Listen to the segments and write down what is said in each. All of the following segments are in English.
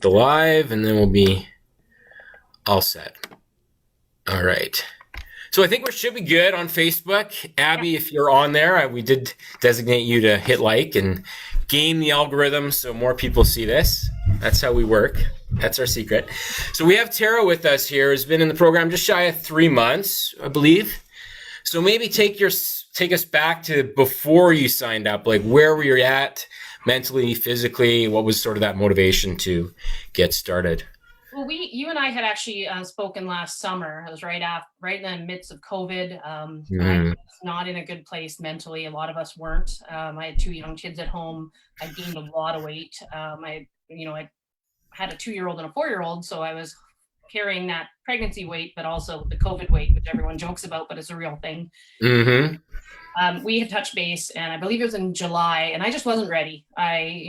the live, and then we'll be all set. All right. So I think we should be good on Facebook. Abby, if you're on there, we did designate you to hit like and game the algorithm so more people see this. That's how we work. That's our secret. So we have Tara with us here, who's been in the program just shy of 3 months, I believe. So maybe take us back to before you signed up, like where were you at mentally, physically? What was sort of that motivation to get started? Well, you and I had actually spoken last summer. It was right in the midst of COVID. I was not in a good place mentally. A lot of us weren't. I had 2 young kids at home. I gained a lot of weight. I had a 2-year-old and a 4-year-old, so I was carrying that pregnancy weight, but also the COVID weight, which everyone jokes about, but it's a real thing. We had touched base, and I believe it was in July, and I just wasn't ready. I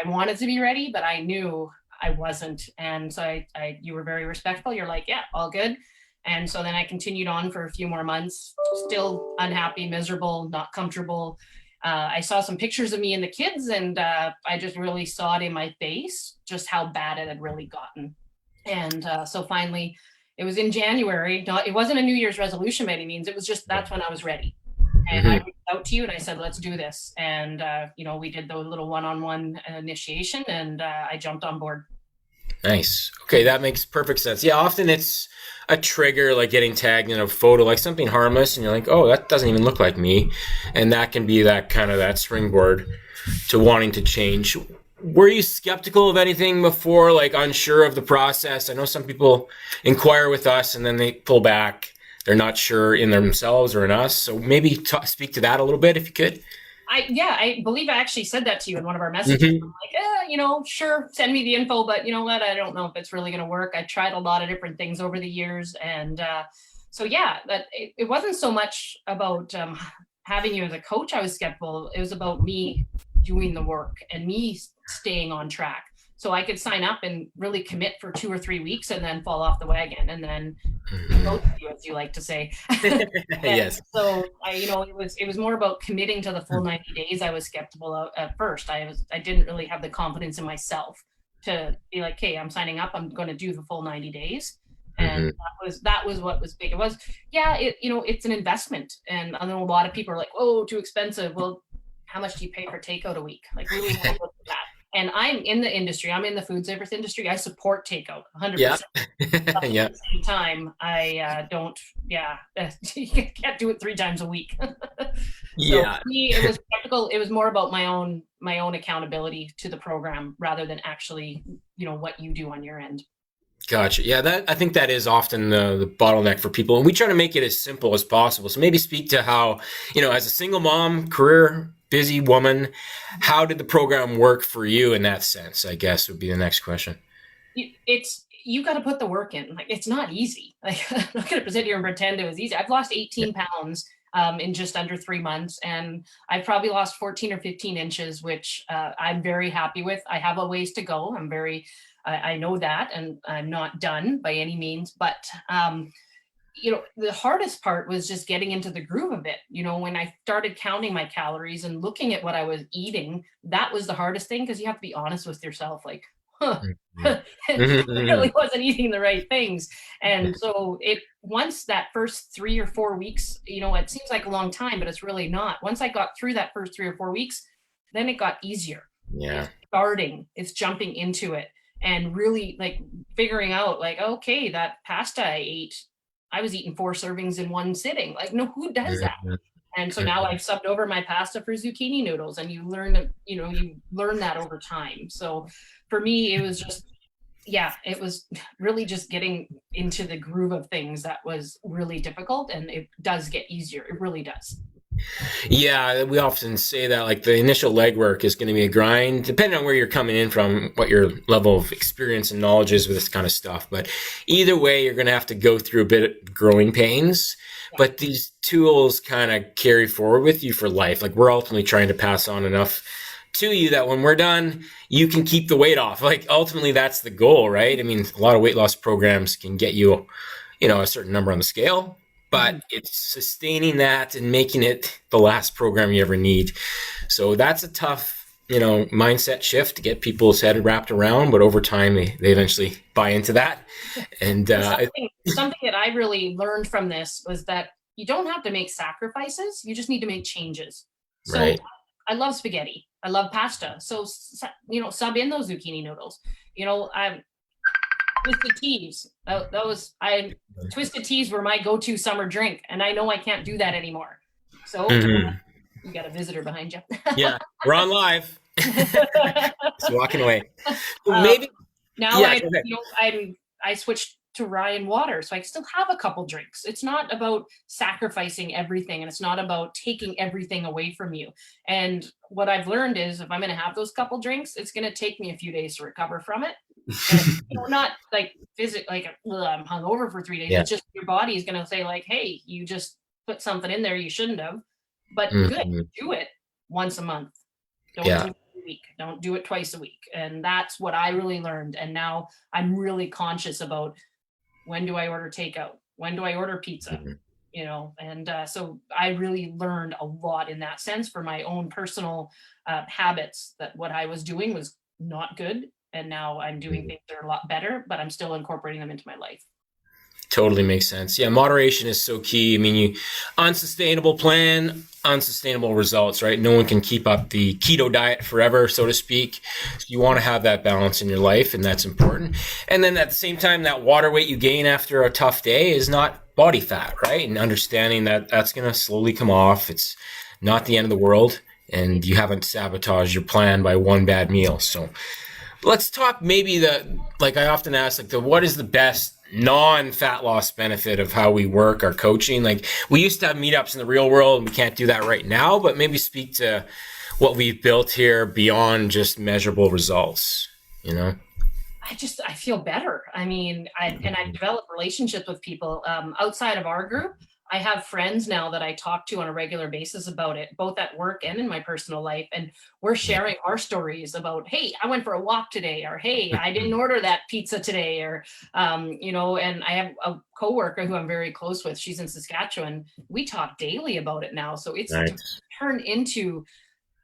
wanted to be ready, but I knew I wasn't. And so you were very respectful. You're like, yeah, all good. And so then I continued on for a few more months, still unhappy, miserable, not comfortable. I saw some pictures of me and the kids, and I just really saw it in my face, just how bad it had really gotten. And so finally, it was in January. It wasn't a New Year's resolution by any means. It was just, that's when I was ready. And I reached out to you and I said, let's do this. And, we did the little one-on-one initiation, and I jumped on board. Nice. Okay, that makes perfect sense. Yeah, often it's a trigger, like getting tagged in a photo, like something harmless, and you're like, oh, that doesn't even look like me. And that can be that kind of that springboard to wanting to change. Were you skeptical of anything before, like unsure of the process? I know some people inquire with us and then they pull back. They're not sure in themselves or in us. So maybe speak to that a little bit if you could. I believe I actually said that to you in one of our messages. I'm like, sure, send me the info, but you know what? I don't know if it's really going to work. I tried a lot of different things over the years. And that it wasn't so much about having you as a coach. I was skeptical. It was about me doing the work and me staying on track. So I could sign up and really commit for 2 or 3 weeks and then fall off the wagon and then go you, as you like to say. Yes. So it was more about committing to the full 90 days. I was skeptical at first. I didn't really have the confidence in myself to be like, hey, I'm signing up. I'm going to do the full 90 days. And that was what was big. It was, it's an investment. And I know a lot of people are like, oh, too expensive. Well, how much do you pay for takeout a week? Like really look at that. And I'm in the industry. I'm in the food service industry. I support takeout 100%. Yeah. Yeah. At the same time, I don't. Yeah, you can't do it 3 times a week. So Yeah. for me, it was practical. It was more about my own accountability to the program rather than actually, what you do on your end. Gotcha. Yeah, I think that is often the bottleneck for people. And we try to make it as simple as possible. So maybe speak to how, as a single mom, career busy woman, how did the program work for you in that sense, I guess would be the next question. You got to put the work in. Like, it's not easy. Like, I'm not going to present here and pretend it was easy. I've lost 18 pounds in just under 3 months. And I've probably lost 14 or 15 inches, which I'm very happy with. I have a ways to go. I know that, and I'm not done by any means, but the hardest part was just getting into the groove of it. When I started counting my calories and looking at what I was eating, that was the hardest thing, because you have to be honest with yourself, like, I really wasn't eating the right things. And so once that first 3 or 4 weeks, it seems like a long time, but it's really not. Once I got through that first 3 or 4 weeks, then it got easier. Yeah. It's jumping into it and really like figuring out like, okay, that pasta I ate, I was eating 4 servings in one sitting. Like, no, who does that? And so now I've subbed over my pasta for zucchini noodles, and you learn that over time. So for me, it was just, it was really just getting into the groove of things that was really difficult, and it does get easier. It really does. Yeah, we often say that like the initial legwork is going to be a grind, depending on where you're coming in from, what your level of experience and knowledge is with this kind of stuff. But either way, you're going to have to go through a bit of growing pains. Yeah. But these tools kind of carry forward with you for life. Like, we're ultimately trying to pass on enough to you that when we're done, you can keep the weight off. Like, ultimately, that's the goal, right? I mean, a lot of weight loss programs can get you, a certain number on the scale. But it's sustaining that and making it the last program you ever need. So that's a tough mindset shift to get people's head wrapped around, but over time they eventually buy into that. And Well, something that I really learned from this was that you don't have to make sacrifices. You just need to make changes. So right. I love spaghetti. I love pasta. So sub in those zucchini noodles. I twisted teas. That was I Twisted teas were my go-to summer drink, and I know I can't do that anymore. So Mm-hmm. you got a visitor behind you. Yeah, we're on live. Just walking away. So um, maybe, Now yeah, go ahead. I switched to rye and water, so I still have a couple drinks. It's not about sacrificing everything, and it's not about taking everything away from you. And what I've learned is, if I'm going to have those couple drinks, it's going to take me a few days to recover from it. And not like physically, like, I'm hungover for 3 days. Yeah. It's just your body is going to say, like, hey, you just put something in there you shouldn't have. But good, Hmm. do it once a month. Don't do Yeah. it a week. Don't do it twice a week. And that's what I really learned. And now I'm really conscious about, when do I order takeout? When do I order pizza? Mhm. And so I really learned a lot in that sense for my own personal habits, that what I was doing was not good. And now I'm doing things that are a lot better, but I'm still incorporating them into my life. Totally makes sense. Yeah, moderation is so key. I mean, unsustainable plan, unsustainable results, right? No one can keep up the keto diet forever, so to speak. So you want to have that balance in your life, and that's important. And then at the same time, that water weight you gain after a tough day is not body fat, right? And understanding that that's going to slowly come off. It's not the end of the world, and you haven't sabotaged your plan by one bad meal. So let's talk maybe like I often ask, like what is the best non-fat loss benefit of how we work our coaching? Like we used to have meetups in the real world and we can't do that right now, but maybe speak to what we've built here beyond just measurable results, you know? I feel better. I mean, I've developed relationships with people outside of our group. I have friends now that I talk to on a regular basis about it, both at work and in my personal life. And we're sharing our stories about, hey, I went for a walk today, or hey, I didn't order that pizza today, or, and I have a coworker who I'm very close with. She's in Saskatchewan. We talk daily about it now. So it's Nice. turned into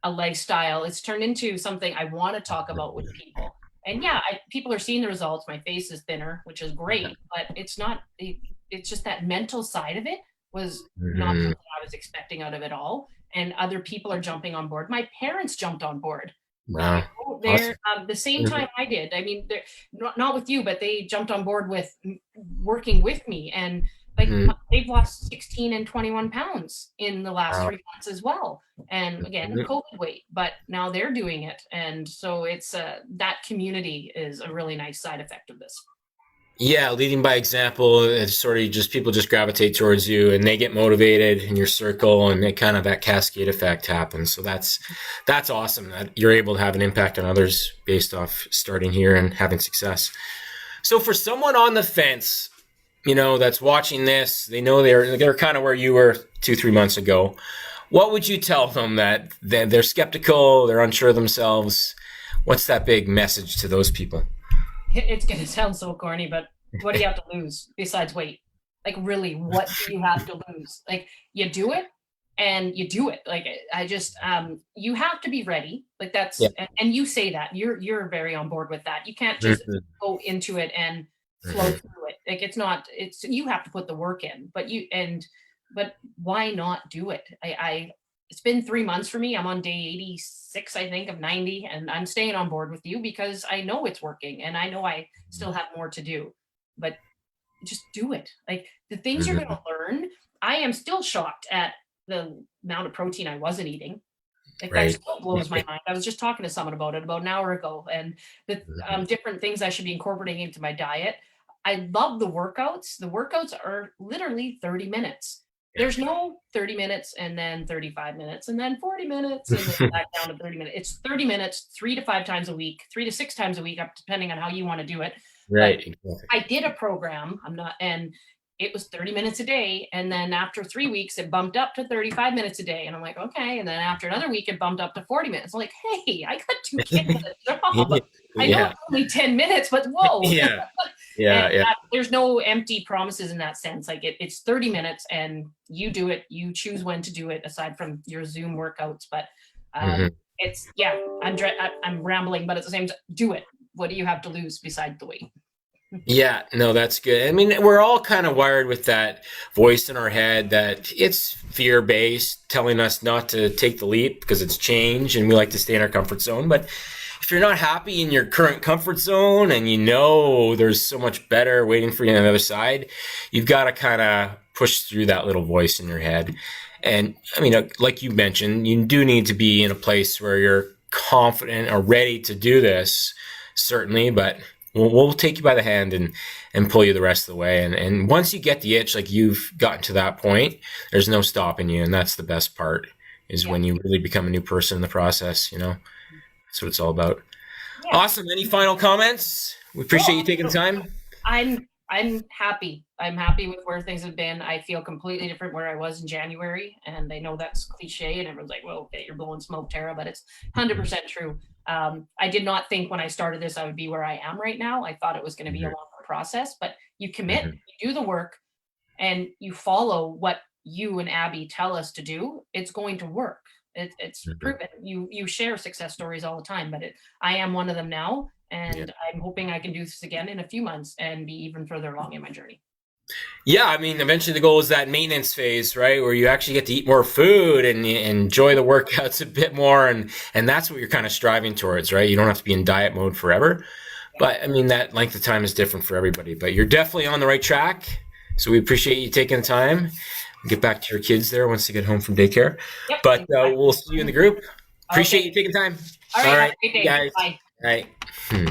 a lifestyle. It's turned into something I want to talk about with people. And yeah, people are seeing the results. My face is thinner, which is great, but it's not, it's just that mental side of it was not Mm-hmm. something I was expecting out of it all. And other people are jumping on board. My parents jumped on board. Wow. They're Awesome. the same Mm-hmm. time I did. I mean, they're not with you, but they jumped on board with working with me. And like, Mm-hmm. they've lost 16 and 21 pounds in the last Wow. 3 months as well. And again, Mhm. COVID weight, but now they're doing it. And so it's that community is a really nice side effect of this. Yeah, leading by example, it's sort of just people just gravitate towards you and they get motivated in your circle and it kind of that cascade effect happens. So that's awesome that you're able to have an impact on others based off starting here and having success. So for someone on the fence, that's watching this, they know they're kind of where you were 2-3 months ago. What would you tell them that they're skeptical, they're unsure of themselves? What's that big message to those people? It's going to sound so corny, but what do you have to lose besides weight? Like, really, what do you have to lose? Like, you do it and you do it. Like, I just, you have to be ready. Like, Yeah. and you say that you're very on board with that. You can't just Mhm. go into it and flow Mhm. through it. Like, you have to put the work in, but why not do it? It's been 3 months for me. I'm on day 86, I think, of 90, and I'm staying on board with you because I know it's working and I know I still have more to do. But just do it. Like, the things you're going Mhm. to learn, I am still shocked at the amount of protein I wasn't eating. Like, that Right. still blows my mind. I was just talking to someone about it about an hour ago, and the Mhm. different things I should be incorporating into my diet. I love the workouts. The workouts are literally 30 minutes. Yeah. There's no 30 minutes and then 35 minutes and then 40 minutes and then back down to 30 minutes. It's 30 minutes, 3 to 5 times a week, 3 to 6 times a week, up depending on how you want to do it. But Right. Exactly. I did a program. And it was 30 minutes a day. And then after 3 weeks, it bumped up to 35 minutes a day. And I'm like, okay. And then after another week, it bumped up to 40 minutes. I'm like, hey, I got 2 kids at a job. I know Yeah. it's only 10 minutes, but whoa. Yeah. And Yeah. Yeah. there's no empty promises in that sense. Like, it's 30 minutes and you do it. You choose when to do it aside from your Zoom workouts. But um, Mhm. it's, yeah, I'm rambling, but at the same time, do it. What do you have to lose beside the weight? Yeah, no, that's good. I mean, we're all kind of wired with that voice in our head that it's fear based, telling us not to take the leap because it's change and we like to stay in our comfort zone. But if you're not happy in your current comfort zone and you know there's so much better waiting for you on the other side, you've got to kind of push through that little voice in your head. And I mean, like you mentioned, you do need to be in a place where you're confident or ready to do this, certainly, but we'll take you by the hand and pull you the rest of the way. And once you get the itch, like you've gotten to that point, there's no stopping you. And that's the best part is Yeah. when you really become a new person in the process, you know, that's what it's all about. Yeah. Awesome. Any final comments? We appreciate you taking the time. I'm happy. I'm happy with where things have been. I feel completely different where I was in January, and I know that's cliche, and everyone's like, "Well, okay, you're blowing smoke, Tara," but it's 100% true. I did not think when I started this I would be where I am right now. I thought it was going to be a Mhm, longer process, but you commit, mhm, you do the work, and you follow what you and Abby tell us to do. It's going to work. It's mhm. proven. You share success stories all the time, but I am one of them now, Yeah. and I'm hoping I can do this again in a few months and be even further along in my journey. Yeah, I mean, eventually the goal is that maintenance phase, right, where you actually get to eat more food and you enjoy the workouts a bit more, and that's what you're kind of striving towards, right? You don't have to be in diet mode forever, but I mean that length of time is different for everybody. But you're definitely on the right track, so we appreciate you taking the time. Get back to your kids there once they get home from daycare. Yep, But we'll see you in the exactly. group. Okay. Appreciate you taking time. All All right. Have right, a great day. guys. Bye. All right. Hmm.